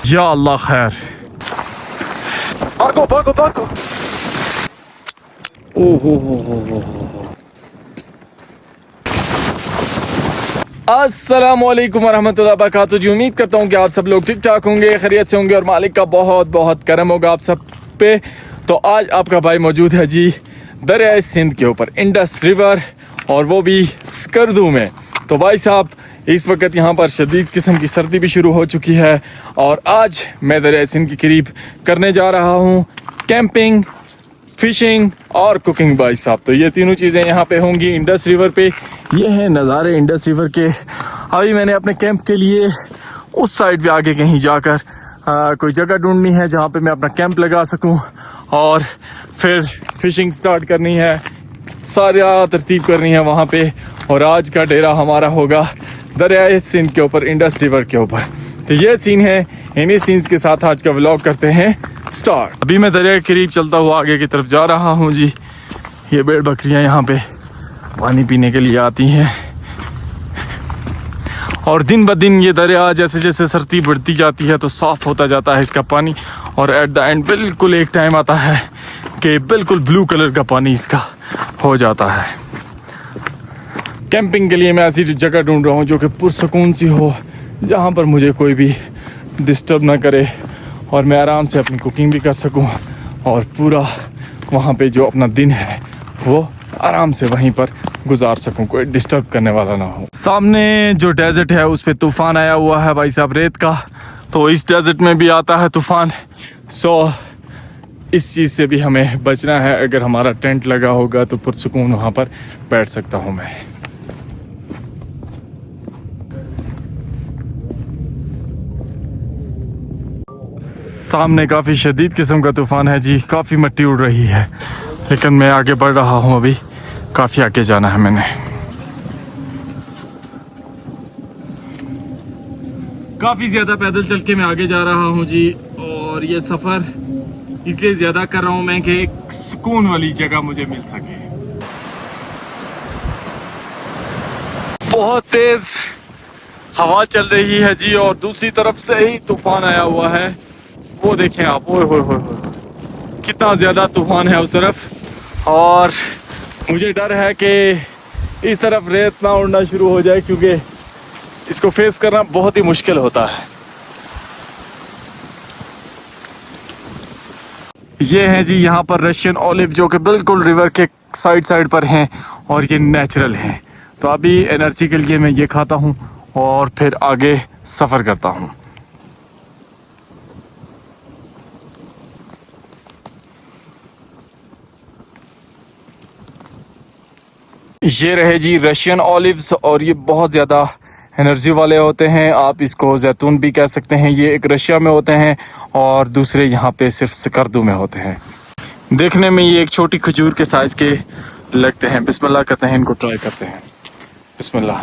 या अल्लाह खैर। भागो भागो भागो। ओहो हो। अस्सलामुअलैकुम वरहमतुल्लाहि वबरकातुहू जी। उम्मीद करता हूँ कि आप सब लोग ठीक ठाक होंगे, खैरियत से होंगे और मालिक का बहुत बहुत करम होगा आप सब पे। तो आज आपका भाई मौजूद है जी दरिया सिंध के ऊपर, इंडस रिवर, और वो भी स्कर्दू में। तो भाई साहब इस वक्त यहाँ पर शदीद किस्म की सर्दी भी शुरू हो चुकी है और आज मैं दरिया सिंध के करीब करने जा रहा हूँ कैंपिंग, फिशिंग और कुकिंग। भाई साहब तो ये तीनों चीज़ें यहाँ पे होंगी इंडस रिवर पे। ये हैं नज़ारे इंडस रिवर के। अभी मैंने अपने कैंप के लिए उस साइड पे आगे कहीं जाकर कोई जगह ढूंढनी है जहाँ पे मैं अपना कैंप लगा सकूँ और फिर फिशिंग स्टार्ट करनी है, सारा तरतीब करनी है वहाँ पे। और आज का डेरा हमारा होगा दरिया सिंध के ऊपर, इंडस रिवर के ऊपर। तो ये सीन है, इन्हीं सीन्स के साथ आज का व्लॉग करते हैं स्टार्ट। अभी मैं दरिया के करीब चलता हुआ आगे की तरफ जा रहा हूँ जी। ये भेड़ बकरियाँ यहाँ पे पानी पीने के लिए आती हैं और दिन ब दिन ये दरिया जैसे जैसे सर्दी बढ़ती जाती है तो साफ़ होता जाता है इसका पानी, और एट द एंड बिल्कुल एक टाइम आता है कि बिल्कुल ब्लू कलर का पानी इसका हो जाता है। कैंपिंग के लिए मैं ऐसी जगह ढूंढ रहा हूँ जो कि पुरसकून सी हो, जहाँ पर मुझे कोई भी डिस्टर्ब ना करे और मैं आराम से अपनी कुकिंग भी कर सकूँ और पूरा वहाँ पे जो अपना दिन है वो आराम से वहीं पर गुजार सकूँ, कोई डिस्टर्ब करने वाला ना हो। सामने जो डेजर्ट है उस पर तूफ़ान आया हुआ है भाई साहब, रेत का। तो इस डेजर्ट में भी आता है तूफ़ान, सो इस चीज़ से भी हमें बचना है। अगर हमारा टेंट लगा होगा तो पुरसकून वहाँ पर बैठ सकता हूँ मैं। सामने काफ़ी शदीद किस्म का तूफ़ान है जी, काफ़ी मिट्टी उड़ रही है, लेकिन मैं आगे बढ़ रहा हूँ, अभी काफ़ी आगे जाना है मैंने। काफ़ी ज़्यादा पैदल चल के मैं आगे जा रहा हूँ जी, और ये सफ़र इसलिए ज़्यादा कर रहा हूँ मैं कि एक सुकून वाली जगह मुझे मिल सके। बहुत तेज़ हवा चल रही है जी और दूसरी तरफ से ही तूफ़ान आया हुआ है, वो देखें आप। ओए होए होए कितना ज़्यादा तूफ़ान है उस तरफ, और मुझे डर है कि इस तरफ रेत ना उड़ना शुरू हो जाए क्योंकि इसको फेस करना बहुत ही मुश्किल होता है। ये है जी यहाँ पर रशियन ऑलिव जो कि बिल्कुल रिवर के साइड पर हैं और ये नेचुरल हैं। तो अभी एनर्जी के लिए मैं ये खाता हूँ और फिर आगे सफ़र करता हूँ। ये रहे जी रशियन ऑलिव्स, और ये बहुत ज़्यादा एनर्जी वाले होते हैं। आप इसको जैतून भी कह सकते हैं। ये एक रशिया में होते हैं और दूसरे यहाँ पे सिर्फ स्कर्दू में होते हैं। देखने में ये एक छोटी खजूर के साइज़ के लगते हैं। बिस्मिल्लाह करते हैं, इनको ट्राई करते हैं। बिस्मिल्लाह।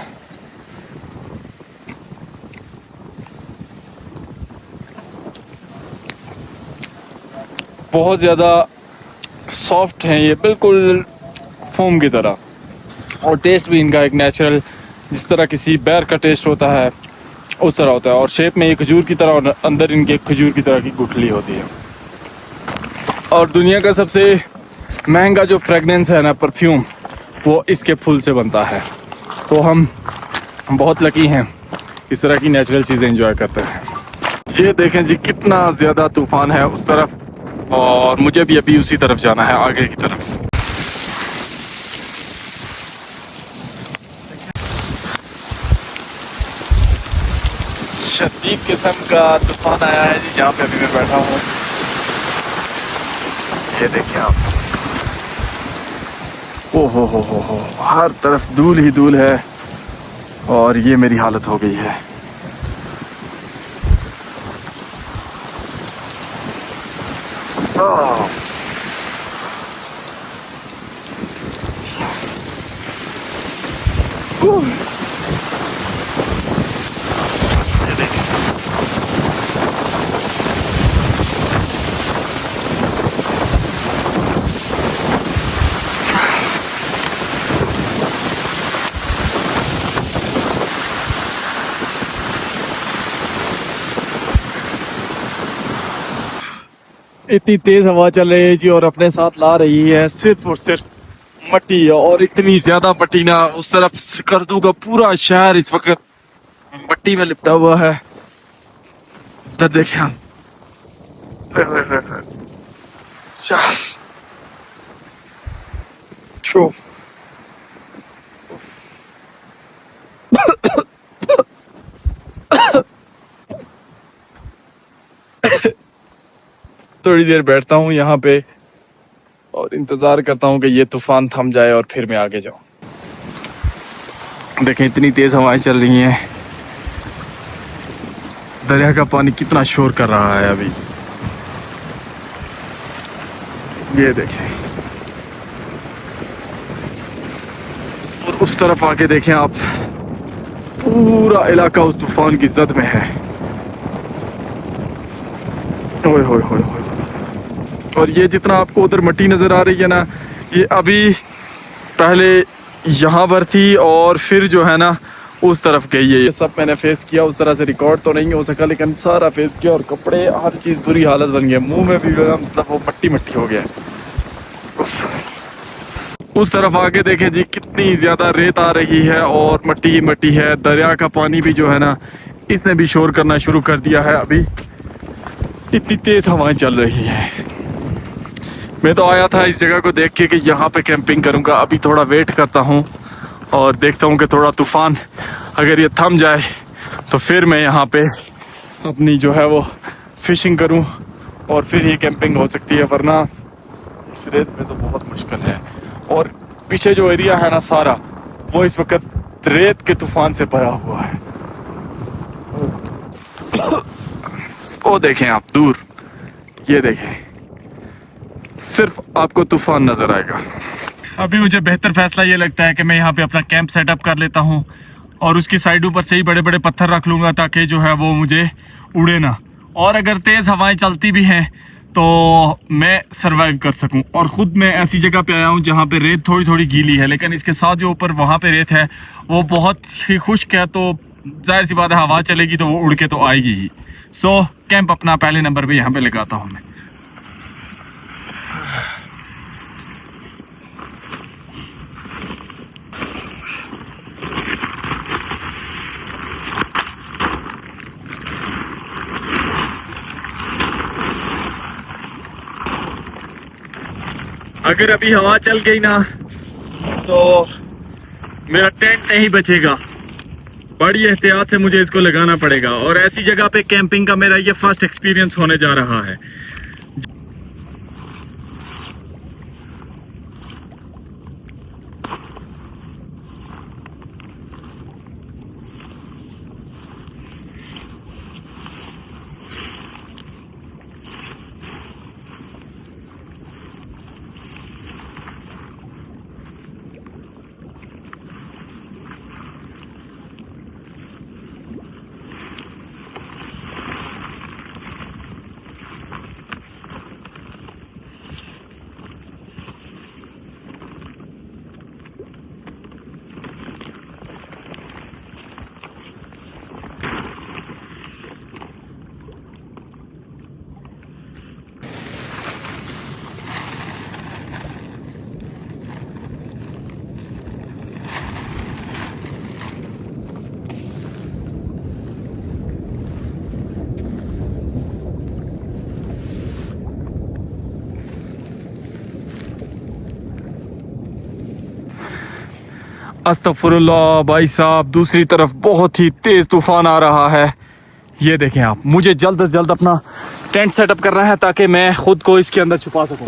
बहुत ज़्यादा सॉफ्ट हैं ये, बिल्कुल फोम की तरह, और टेस्ट भी इनका एक नेचुरल, जिस तरह किसी बैर का टेस्ट होता है उस तरह होता है। और शेप में ये खजूर की तरह, और अंदर इनके खजूर की तरह की गुठली होती है। और दुनिया का सबसे महंगा जो फ्रेगनेंस है ना, परफ्यूम, वो इसके फूल से बनता है। तो हम बहुत लकी हैं, इस तरह की नेचुरल चीज़ें एंजॉय करते हैं। ये देखें जी कितना ज़्यादा तूफ़ान है उस तरफ, और मुझे भी अभी उसी तरफ जाना है, आगे की तरफ। शदीद किस्म का तूफान आया है जी जहाँ पे अभी मैं बैठा हूँ। ये देखिए आप, ओ हो, हर तरफ धूल ही धूल है और ये मेरी हालत हो गई है। इतनी तेज हवा चल रही है जी और अपने साथ ला रही है सिर्फ और सिर्फ मट्टी। और इतनी ज्यादा मट्टी ना, उस तरफ स्कर्दू का पूरा शहर इस वक्त मट्टी में लिपटा हुआ है। इधर देखिए हम। छो। थोड़ी देर बैठता हूँ यहाँ पे और इंतजार करता हूँ कि ये तूफान थम जाए और फिर मैं आगे जाऊँ। देखें इतनी तेज हवाएं चल रही हैं, दरिया का पानी कितना शोर कर रहा है अभी। ये देखें और उस तरफ आके देखें आप, पूरा इलाका उस तूफान की जद में है। ओए होए होए होए। और ये जितना आपको उधर मट्टी नजर आ रही है ना, ये अभी पहले यहाँ पर थी और फिर जो है ना उस तरफ गई है। ये सब मैंने फेस किया, उस तरह से रिकॉर्ड तो नहीं हो सका लेकिन सारा फेस किया। और कपड़े हर चीज़ बुरी हालत बन गई, मुंह में भी मतलब वो मट्टी मट्टी हो गया। उस तरफ आके देखें जी कितनी ज़्यादा रेत आ रही है और मट्टी ही मट्टी है। दरिया का पानी भी जो है ना इसने भी शोर करना शुरू कर दिया है। अभी इतनी तेज़ हवाएं चल रही है। मैं तो आया था इस जगह को देख के कि यहाँ पे कैंपिंग करूँगा। अभी थोड़ा वेट करता हूँ और देखता हूँ कि थोड़ा तूफान अगर ये थम जाए तो फिर मैं यहाँ पे अपनी जो है वो फिशिंग करूँ और फिर ही कैंपिंग हो सकती है, वरना इस रेत में तो बहुत मुश्किल है। और पीछे जो एरिया है ना सारा, वो इस वक्त रेत के तूफान से भरा हुआ है। वो देखें आप दूर, ये देखें, सिर्फ आपको तूफान नजर आएगा। अभी मुझे बेहतर फैसला ये लगता है कि मैं यहाँ पे अपना कैंप सेटअप कर लेता हूँ और उसकी साइडों पर से ही बड़े बड़े पत्थर रख लूँगा ताकि जो है वो मुझे उड़े ना। और अगर तेज़ हवाएं चलती भी हैं तो मैं सरवाइव कर सकूं। और ख़ुद मैं ऐसी जगह पे आया हूं जहां पे रेत थोड़ी थोड़ी गीली है, लेकिन इसके साथ जो ऊपर वहां पे रेत है वो बहुत ही खुश्क है, तो जाहिर सी बात है हवा चलेगी तो वो उड़ के तो आएगी ही। सो कैंप अपना पहले नंबर पे यहाँ पे लगाता हूँ मैं। अगर अभी हवा चल गई ना तो मेरा टेंट नहीं बचेगा। बड़ी एहतियात से मुझे इसको लगाना पड़ेगा। और ऐसी जगह पे कैंपिंग का मेरा ये फर्स्ट एक्सपीरियंस होने जा रहा है। अस्तगफुरुल्लाह भाई साहब, दूसरी तरफ बहुत ही तेज तूफान आ रहा है। ये देखें आप, मुझे जल्द से जल्द अपना टेंट सेटअप करना है ताकि मैं खुद को इसके अंदर छुपा सकूं।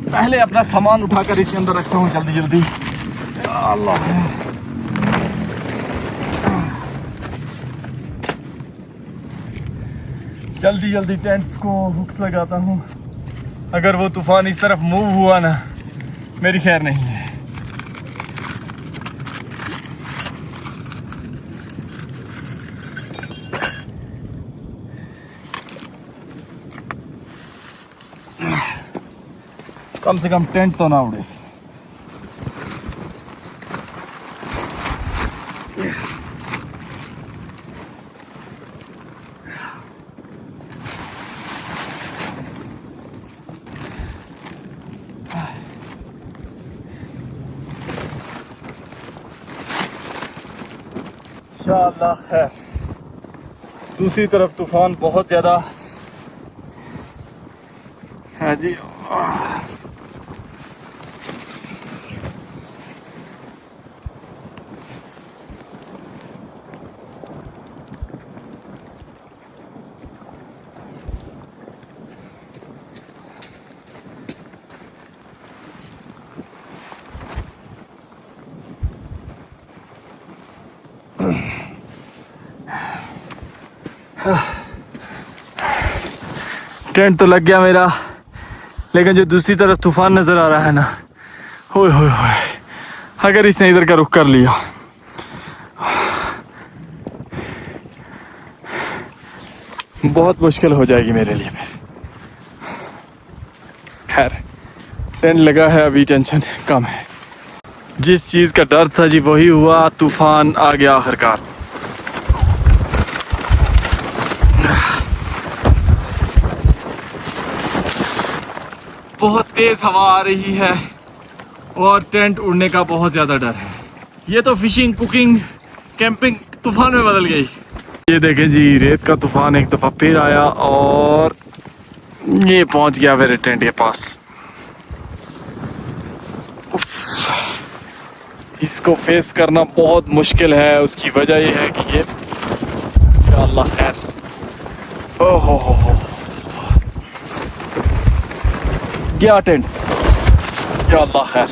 पहले अपना सामान उठाकर इसके अंदर रखता हूँ जल्दी जल्दी। अल्लाह, जल्दी जल्दी टेंट्स को हुक्स लगाता हूँ। अगर वो तूफान इस तरफ मूव हुआ ना, मेरी खैर नहीं है। कम से कम टेंट तो ना उड़े। इंशाअल्लाह खैर। दूसरी तरफ तूफान बहुत ज़्यादा है जी। टेंट तो लग गया मेरा, लेकिन जो दूसरी तरफ तूफान नजर आ रहा है ना, होय होय होय, अगर इसने इधर का रुख कर लिया बहुत मुश्किल हो जाएगी मेरे लिए। खैर टेंट लगा है, अभी टेंशन कम है। जिस चीज का डर था जी वही हुआ, तूफान आ गया आखिरकार। बहुत तेज हवा आ रही है और टेंट उड़ने का बहुत ज़्यादा डर है। ये तो फिशिंग, कुकिंग, कैंपिंग तूफान में बदल गई। ये देखें जी, रेत का तूफान एक दफ़ा फिर आया और ये पहुंच गया मेरे टेंट के पास। इसको फेस करना बहुत मुश्किल है। उसकी वजह ये है कि ये, या अल्लाह खैर, ओहो हो गया टेंट, या अल्लाह खैर।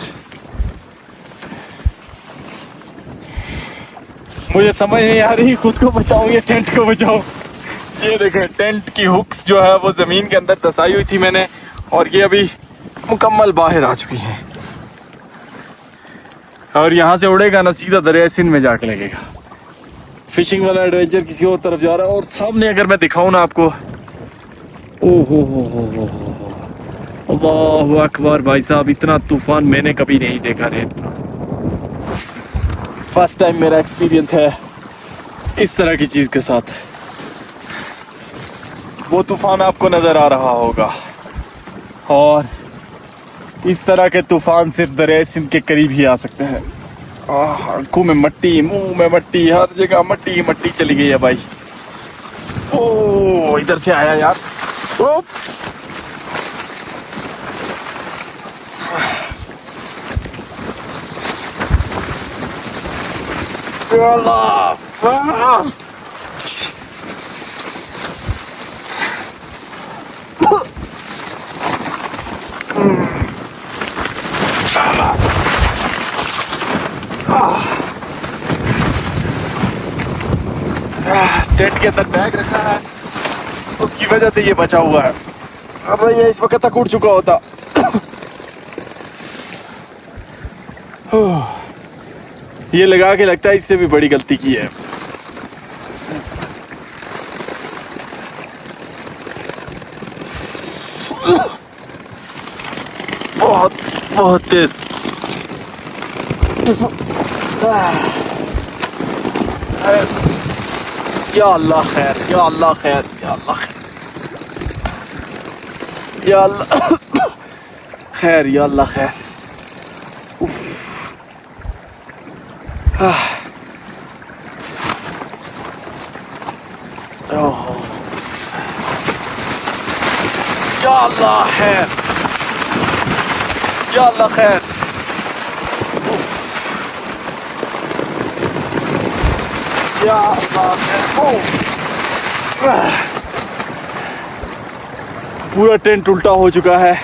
मुझे समझ नहीं आ रही खुद को बचाऊं या टेंट को बचाऊं। ये देखें, टेंट की हुक्स जो है वो ज़मीन के अंदर दसाई हुई थी मैंने, और ये अभी मुकम्मल बाहर आ चुकी हैं। और यहाँ से उड़ेगा ना, सीधा दरिया सिंध में जाके लगेगा। फिशिंग वाला एडवेंचर किसी और तरफ जा रहा है। और सामने अगर मैं दिखाऊं ना आपको, ओहो हो, अल्लाहु अकबर भाई साहब, इतना तूफान मैंने कभी नहीं देखा रेत का। फर्स्ट टाइम मेरा एक्सपीरियंस है इस तरह की चीज़ के साथ। वो तूफान आपको नज़र आ रहा होगा, और इस तरह के तूफान सिर्फ दरिया सिंध के करीब ही आ सकते हैं। आंखों में मट्टी, मुंह में मट्टी, हर जगह मट्टी मट्टी चली गई है भाई। ओ इधर से आया यार। ओ टेंट के अंदर बैग रखा है, उसकी वजह से ये बचा हुआ है। अब ये इस वक्त तक उड़ चुका होता। ये लगा के लगता है इससे भी बड़ी गलती की है। बहुत बहुत तेज। या अल्लाह खैर, या अल्लाह खैर, या अल्लाह खैर, या अल्लाह खैर, या अल्लाह खैर। या अल्लाह खैर, या अल्लाह खैर। या अल्लाह खैर। पूरा टेंट उल्टा हो चुका है।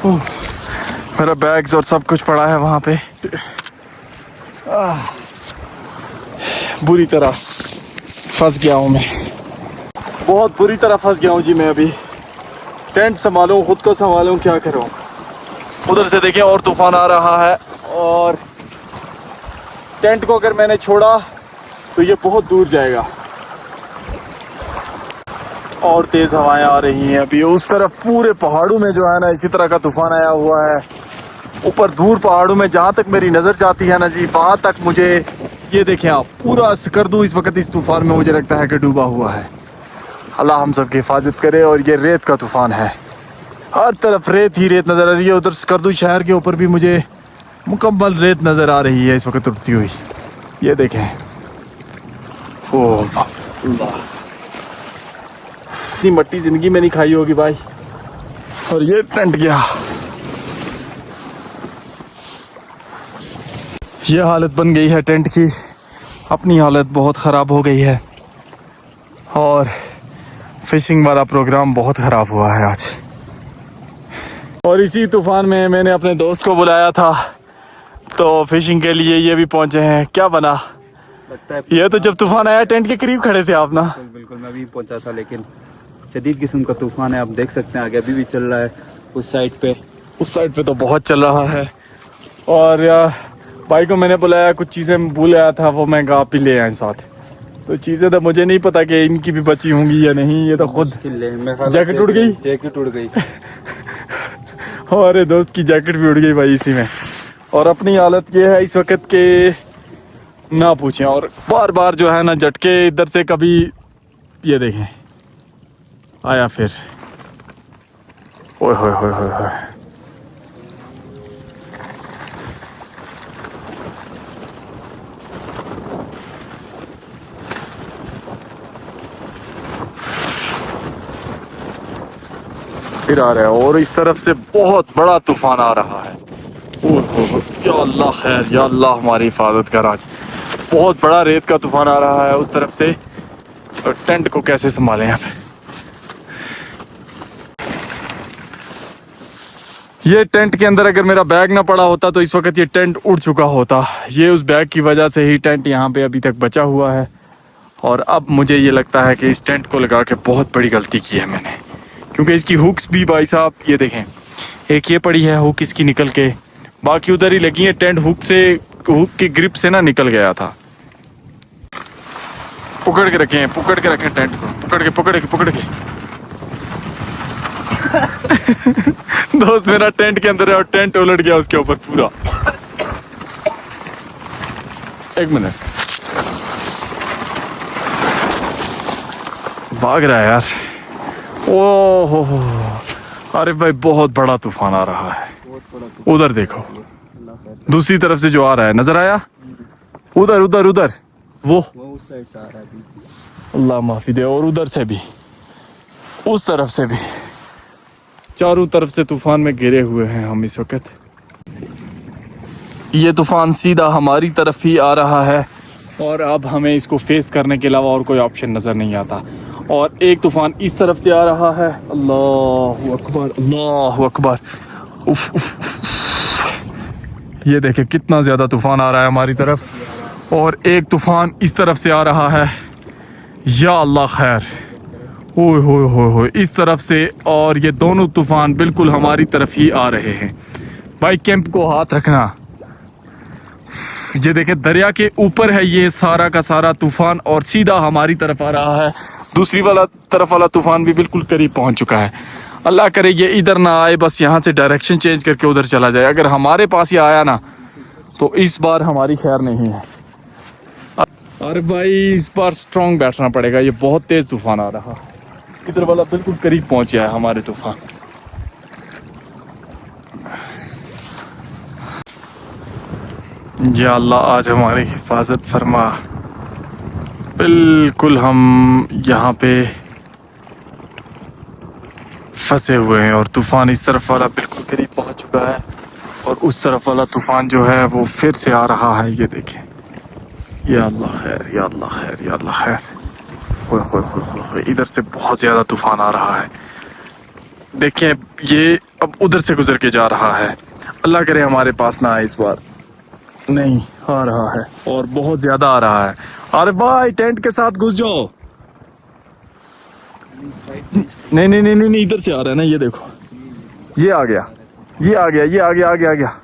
मेरा बैग्स और सब कुछ पड़ा है वहाँ पे। बुरी तरह फंस गया हूँ मैं, बहुत बुरी तरह फंस गया हूँ जी मैं। अभी टेंट संभालूं, खुद को संभालूं, क्या करूँ। उधर से देखिए और तूफान आ रहा है, और टेंट को अगर मैंने छोड़ा तो ये बहुत दूर जाएगा। और तेज़ हवाएं आ रही हैं अभी। उस तरफ पूरे पहाड़ों में जो है ना, इसी तरह का तूफान आया हुआ है। ऊपर दूर पहाड़ों में जहाँ तक मेरी नज़र जाती है ना जी, वहाँ तक मुझे, ये देखें आप, पूरा स्कर्दू इस वक्त इस तूफान में मुझे लगता है कि डूबा हुआ है। अल्लाह हम सब की हिफाजत करे। और ये रेत का तूफान है, हर तरफ रेत ही रेत नज़र आ रही है। उधर स्कर्दू शहर के ऊपर भी मुझे मुकम्मल रेत नज़र आ रही है इस वक्त उड़ती हुई। ये देखें, ओ अल्लाह, इतनी मट्टी जिंदगी में नहीं खाई होगी भाई। और ये टेंट गया, ये हालत बन गई है टेंट की। अपनी हालत बहुत ख़राब हो गई है और फिशिंग वाला प्रोग्राम बहुत ख़राब हुआ है आज। और इसी तूफान में मैंने अपने दोस्त को बुलाया था तो फिशिंग के लिए ये भी पहुंचे हैं। क्या बना लगता है ये तो जब तूफान आया टेंट के करीब खड़े थे आप ना। बिल्कुल मैं भी पहुंचा था, लेकिन शदीद किस्म का तूफान है। आप देख सकते हैं आगे अभी भी चल रहा है। उस साइड पे तो बहुत चल रहा है। और भाई को मैंने बुलाया, कुछ चीज़ें भूल आया था, वो मैं आप ही ले आए साथ। तो चीज़ें तो मुझे नहीं पता कि इनकी भी बची होंगी या नहीं। ये तो खुद जैकेट उड़ गई हमारे दोस्त की जैकेट भी उड़ गई भाई इसी में। और अपनी हालत ये है इस वक्त के ना पूछें। और बार बार जो है ना झटके इधर से, कभी ये देखें आया फिर, ओए होए होए होए होए। फिर आ रहा है और इस तरफ से बहुत बड़ा तूफान आ रहा है। या अल्लाह खैर, या अल्लाह हमारी हिफाजत कर। आज बहुत बड़ा रेत का तूफान आ रहा है उस तरफ से। और टेंट को कैसे संभालें यहाँ पे। ये टेंट के अंदर अगर मेरा बैग ना पड़ा होता तो इस वक्त ये टेंट उड़ चुका होता। ये उस बैग की वजह से ही टेंट यहाँ पे अभी तक बचा हुआ है। और अब मुझे ये लगता है कि इस टेंट को लगा के बहुत बड़ी गलती की है मैंने, क्योंकि इसकी हुक्स भी भाई साहब ये देखें, एक ये पड़ी है हुक इसकी निकल के, बाकी उधर ही लगी है। टेंट हुक की ग्रिप से ना निकल गया था। पकड़ के रखें टेंट को, पकड़ के दोस्त मेरा टेंट के अंदर है और टेंट उलट गया उसके ऊपर पूरा। एक मिनट, भाग रहा है यार। ओहो, अरे भाई बहुत बड़ा तूफान आ रहा है। उधर देखो, दूसरी तरफ से जो आ रहा है, नजर आया? उधर वो उस साइड से आ रहा है। अल्लाह माफी दे। और उधर से भी, उस तरफ से भी, चारों तरफ से तूफान में घिरे हुए हैं हम इस वक्त। ये तूफान सीधा हमारी तरफ ही आ रहा है और अब हमें इसको फेस करने के अलावा और कोई ऑप्शन नजर नहीं आता। और एक तूफान इस तरफ से आ रहा है। अल्लाहु अकबर, अल्लाहु अकबर। उफ, उफ, उफ। ये देखे कितना ज्यादा तूफान आ रहा है हमारी तरफ। और एक तूफान इस तरफ से आ रहा है। या अल्लाह खैर, ओए होए होए होए, इस तरफ से। और ये दोनों तूफान बिल्कुल हमारी तरफ ही आ रहे हैं। भाई कैंप को हाथ रखना। ये देखे दरिया के ऊपर है ये सारा का सारा तूफान और सीधा हमारी तरफ आ रहा है। दूसरी तरफ वाला तूफान भी बिल्कुल करीब पहुंच चुका है। अल्लाह करे ये इधर ना आए, बस यहाँ से डायरेक्शन चेंज करके उधर चला जाए। अगर हमारे पास ये आया ना तो इस बार हमारी खैर नहीं है। अरे भाई इस बार स्ट्रांग बैठना पड़ेगा, ये बहुत तेज तूफान आ रहा है। इधर वाला बिल्कुल करीब पहुंच गया है हमारे तूफान। या अल्लाह आज हमारी हिफाजत फरमा। बिल्कुल हम यहाँ पे फंसे हुए हैं और तूफान इस तरफ वाला बिल्कुल करीब पहुंच चुका है और उस तरफ वाला तूफान जो है वो फिर से आ रहा है। ये देखें, या अल्लाह खैर, या अल्लाह खैर, या अल्लाह खैर। होए होए होए होए होए, इधर से बहुत ज़्यादा तूफान आ रहा है। देखें ये अब उधर से गुजर के जा रहा है। अल्लाह करे हमारे पास ना आए इस बार। नहीं आ रहा है और बहुत ज़्यादा आ रहा है। अरे भाई टेंट के साथ घुस जाओ। नहीं नहीं नहीं नहीं, इधर से आ रहा है ना। ये देखो, ये आ गया, ये आ गया, ये आ गया, आ गया, आ गया।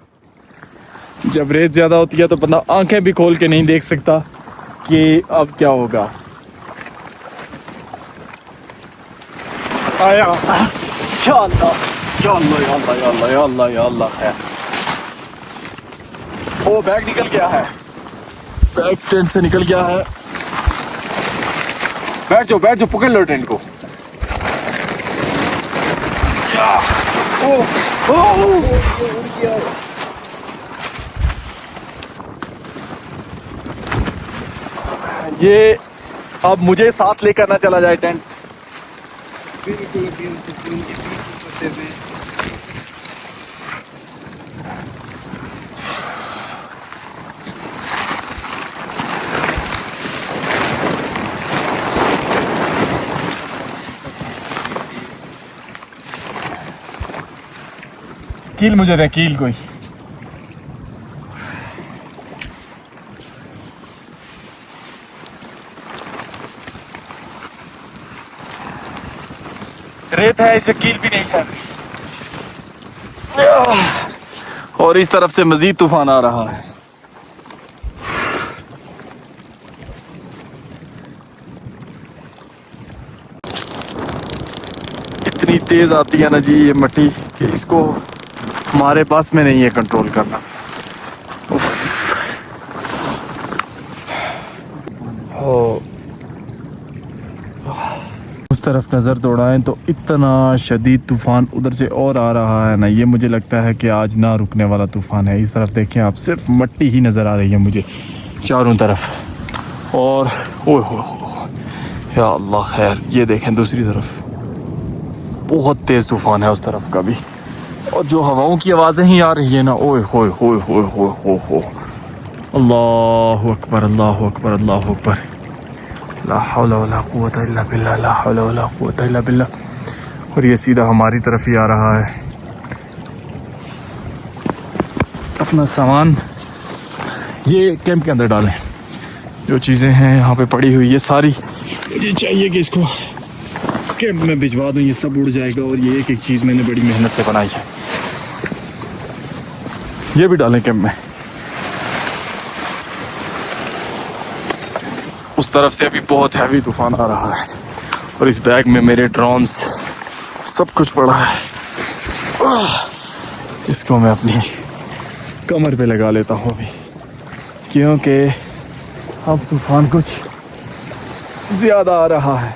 जब रेत ज्यादा होती है तो बंदा आंखें भी खोल के नहीं देख सकता कि अब क्या होगा। आया, या अल्लाह, या अल्लाह, या अल्लाह, या अल्लाह, या अल्लाह, या अल्लाह है। ओ बैग निकल गया है, बैग टेंट से निकल गया है। बैठ जाओ, बैठ जाओ, पकड़ लो टेंट को। ओ, ओ, ये अब मुझे साथ लेकर ना चला जाए टेंट। बिल्कुल अभी हम तूफान के बीच होते हुए कील मुझे दे, कील कोई। रेत है, इसे कील भी नहीं है। और इस तरफ से मजीद तूफान आ रहा है। इतनी तेज आती है ना जी ये मट्टी कि इसको हमारे पास में नहीं है कंट्रोल करना। उस तरफ नज़र दौड़ाएं तो इतना शदीद तूफ़ान उधर से और आ रहा है ना, ये मुझे लगता है कि आज ना रुकने वाला तूफ़ान है। इस तरफ देखें आप, सिर्फ मट्टी ही नज़र आ रही है मुझे चारों तरफ। और ओह हो या अल्लाह खैर, ये देखें दूसरी तरफ बहुत तेज़ तूफ़ान है उस तरफ का भी। और जो हवाओं की आवाज़ें ही आ रही है ना, ओए होए होए होए होए होए हो, अल्लाहु अकबर अल्लाहु अकबर अल्लाहु अकबर, ला हौला वला कुव्वता इल्ला बिल्लाह, ला हौला वला कुव्वता इल्ला बिल्लाह। और ये सीधा हमारी तरफ ही आ रहा है। अपना सामान ये कैंप के अंदर डालें, जो चीज़ें हैं यहाँ पे पड़ी हुई ये सारी, मुझे चाहिए कि इसको कैंप में भिजवा दूँ, ये सब उड़ जाएगा। और ये एक एक चीज़ मैंने बड़ी मेहनत से बनाई है, ये भी डालें कैंप में। उस तरफ से अभी बहुत हैवी तूफान आ रहा है और इस बैग में मेरे ड्रोन्स सब कुछ पड़ा है। इसको मैं अपनी कमर पे लगा लेता हूँ अभी, क्योंकि अब तूफान कुछ ज़्यादा आ रहा है।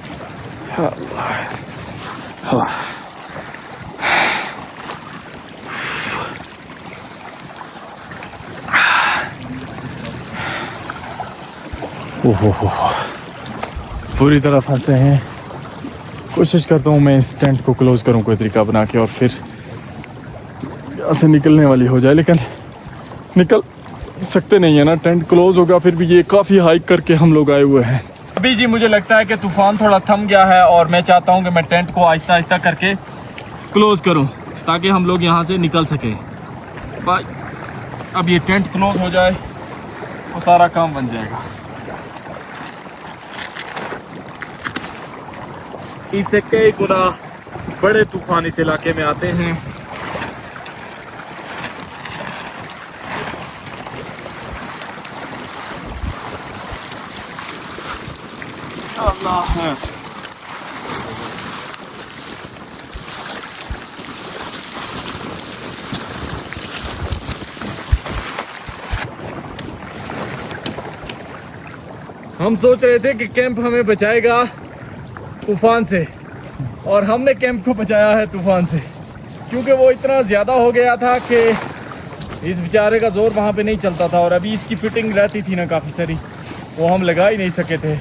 ओहो, पूरी तरह फंसे हैं। कोशिश करता हूँ मैं इस टेंट को क्लोज़ करूँ कोई तरीका बना के, और फिर यहाँ से निकलने वाली हो जाए, लेकिन निकल सकते नहीं है ना, टेंट क्लोज़ होगा। फिर भी ये काफ़ी हाइक करके हम लोग आए हुए हैं। अभी जी मुझे लगता है कि तूफ़ान थोड़ा थम गया है और मैं चाहता हूँ कि मैं टेंट को आहिस्ता आहिस्ता करके क्लोज़ करूँ ताकि हम लोग यहाँ से निकल सकें। भाई अब ये टेंट क्लोज़ हो जाए तो सारा काम बन जाएगा। इससे कई गुना बड़े तूफान इस इलाके में आते हैं। अल्लाह है। हम सोच रहे थे कि कैंप हमें बचाएगा तूफान से, और हमने कैंप को बचाया है तूफान से, क्योंकि वो इतना ज़्यादा हो गया था कि इस बेचारे का जोर वहाँ पे नहीं चलता था। और अभी इसकी फिटिंग रहती थी ना काफ़ी सारी, वो हम लगा ही नहीं सके थे।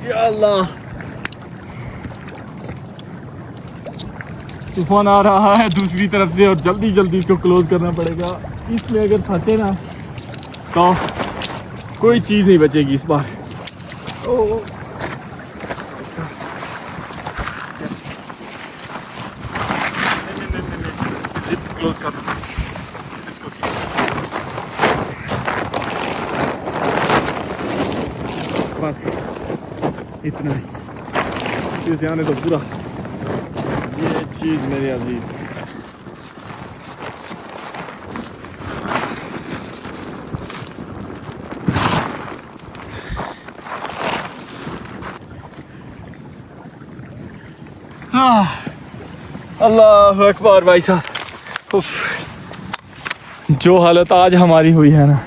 या अल्लाह, तूफान आ रहा है दूसरी तरफ से और जल्दी जल्दी इसको क्लोज करना पड़ेगा। इसमें अगर फंसे ना तो कोई चीज़ नहीं बचेगी इस बार। ओ क्लोज कर दो इसको, बस इतना ही, इस आने तो पूरा ये चीज मेरे अजीज। अल्लाह अकबर भाई साहब, जो हालत आज हमारी हुई है ना,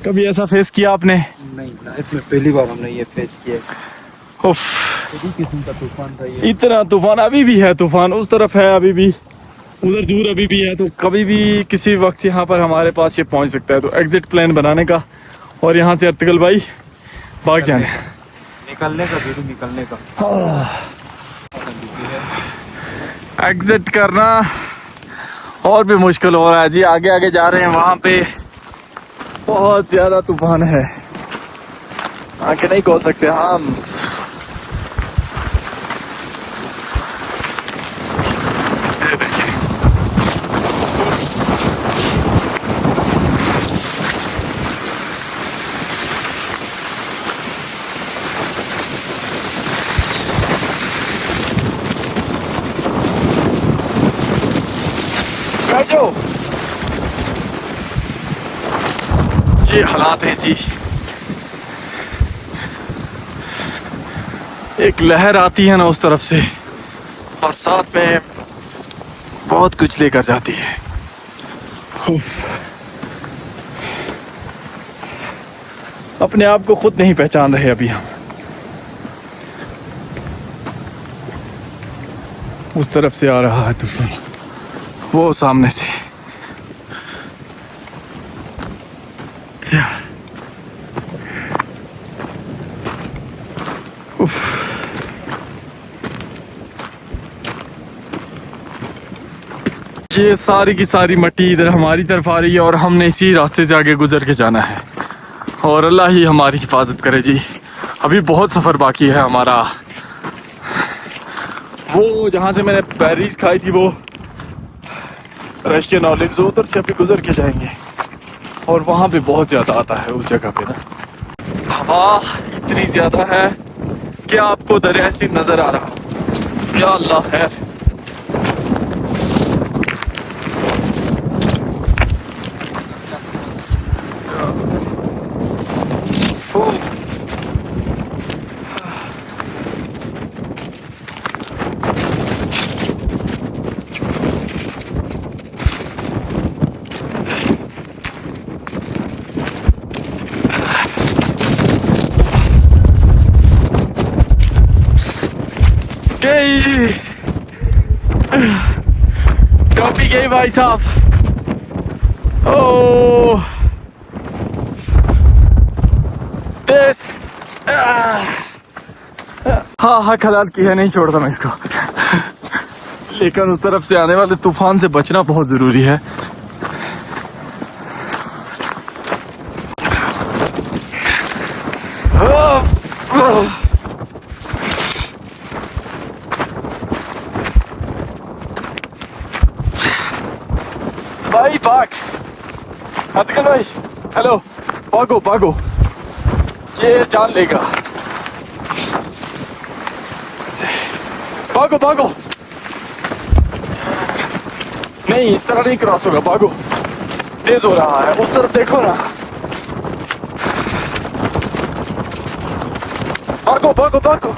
कभी ऐसा फेस किया आपने? नहीं, लाइफ में पहली बार हमने ये फेस किया। किस्म का तूफान था ये। इतना तूफान अभी भी है, तूफान उस तरफ है अभी भी, उधर दूर अभी भी है, तो कभी भी किसी वक्त यहाँ पर हमारे पास ये पहुँच सकता है। तो एग्जिट प्लान बनाने का और यहाँ से अर्तुगल भाई भाग जाने निकलने का वीडियो निकलने का एग्जिट करना और भी मुश्किल हो रहा है जी। आगे आगे जा रहे हैं, वहाँ पे बहुत ज्यादा तूफान है, आगे नहीं खोल सकते हम। बैठो, ये हालात है जी। एक लहर आती है ना उस तरफ से, और साथ में बहुत कुछ लेकर जाती है। अपने आप को खुद नहीं पहचान रहे अभी हम। उस तरफ से आ रहा है तूफान, वो सामने से। ये सारी की सारी मट्टी इधर हमारी तरफ आ रही है और हमने इसी रास्ते से आगे गुजर के जाना है, और अल्लाह ही हमारी हिफाजत करे जी। अभी बहुत सफ़र बाकी है हमारा। वो जहाँ से मैंने पेरीज खाई थी, वो रशियन ऑलिव्स, उधर से अभी गुजर के जाएंगे, और वहाँ पे बहुत ज़्यादा आता है उस जगह पे ना। हवा इतनी ज़्यादा है कि आपको दरिया सिंध नज़र आ रहा। या अल्लाह खैर। टॉपी गई भाई साहब। ओह दिस हाँ हलाल की है, नहीं छोड़ता मैं इसको। लेकिन उस तरफ से आने वाले तूफान से बचना बहुत जरूरी है। भाई भाग, अर्तुगल भाई हेलो, भागो भागो, ये जान लेगा। भागो भागो, नहीं इस तरह नहीं क्रॉस होगा, भागो। तेज हो रहा है, उस तरफ देखो ना। भागो भागो भागो।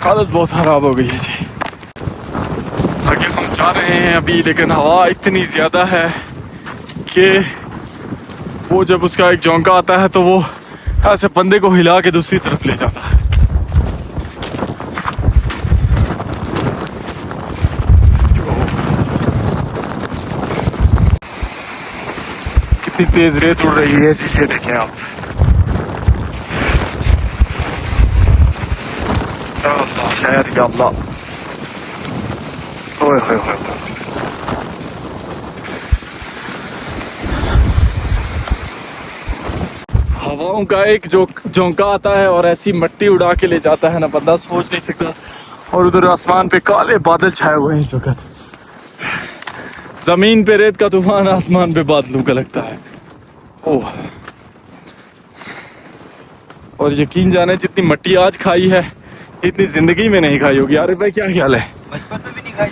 हालत बहुत खराब हो गई है जी। आगे हम जा रहे हैं अभी, लेकिन हवा इतनी ज़्यादा है कि वो जब उसका एक झोंका आता है तो वो ऐसे बंदे को हिला के दूसरी तरफ ले जाता है। कितनी तेज रेत उड़ रही है जी, ये देखें आप। खैर या अल्लाह, ओए होए होए। हवाओं का एक जो झोंका आता है और ऐसी मिट्टी उड़ा के ले जाता है ना, बंदा सोच नहीं सकता। और उधर आसमान पे काले बादल छाए हुए हैं इस वक्त। जमीन पे रेत का तूफान, आसमान पे बादलों का लगता है। ओह, और यकीन जाने जितनी मिट्टी आज खाई है इतनी जिंदगी में नहीं खाई होगी। अरे भाई क्या ख्याल है? बचपन में भी नहीं खाई।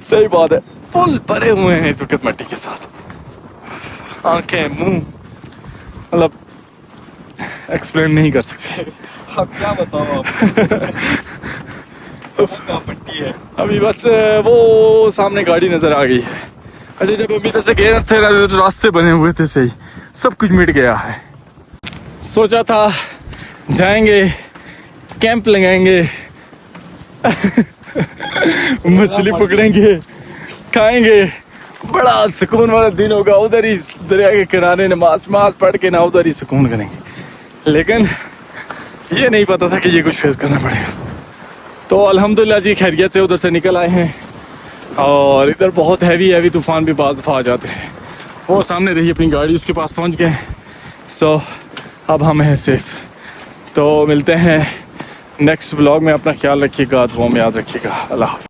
सही बात है, फुल भरे हुए हैं इस वक्त मिट्टी के साथ। आंखें, मुंह, मतलब एक्सप्लेन नहीं कर सकते। अब क्या बताओ आप। क्या पट्टी है। अभी बस वो सामने गाड़ी नजर आ गई है। अच्छा जब हम इधर से गए थे ना तो रास्ते बने हुए थे, सही सब कुछ मिट गया है। सोचा था जाएंगे कैंप लगाएंगे मछली पकड़ेंगे खाएंगे, बड़ा सुकून वाला दिन होगा, उधर ही दरिया के किनारे नमाज पढ़ के ना उधर ही सुकून करेंगे। लेकिन ये नहीं पता था कि ये कुछ फेस करना पड़ेगा। तो अल्हम्दुलिल्लाह जी खैरियत से उधर से निकल आए हैं। और इधर बहुत हैवी तूफान भी बाज़ दफ़ा आ जाते हैं। वो सामने रही अपनी गाड़ी, उसके पास पहुंच गए। सो अब हम हैं सेफ। तो मिलते हैं नेक्स्ट व्लॉग में। अपना ख्याल रखिएगा, दुआ में याद रखिएगा। अल्लाह।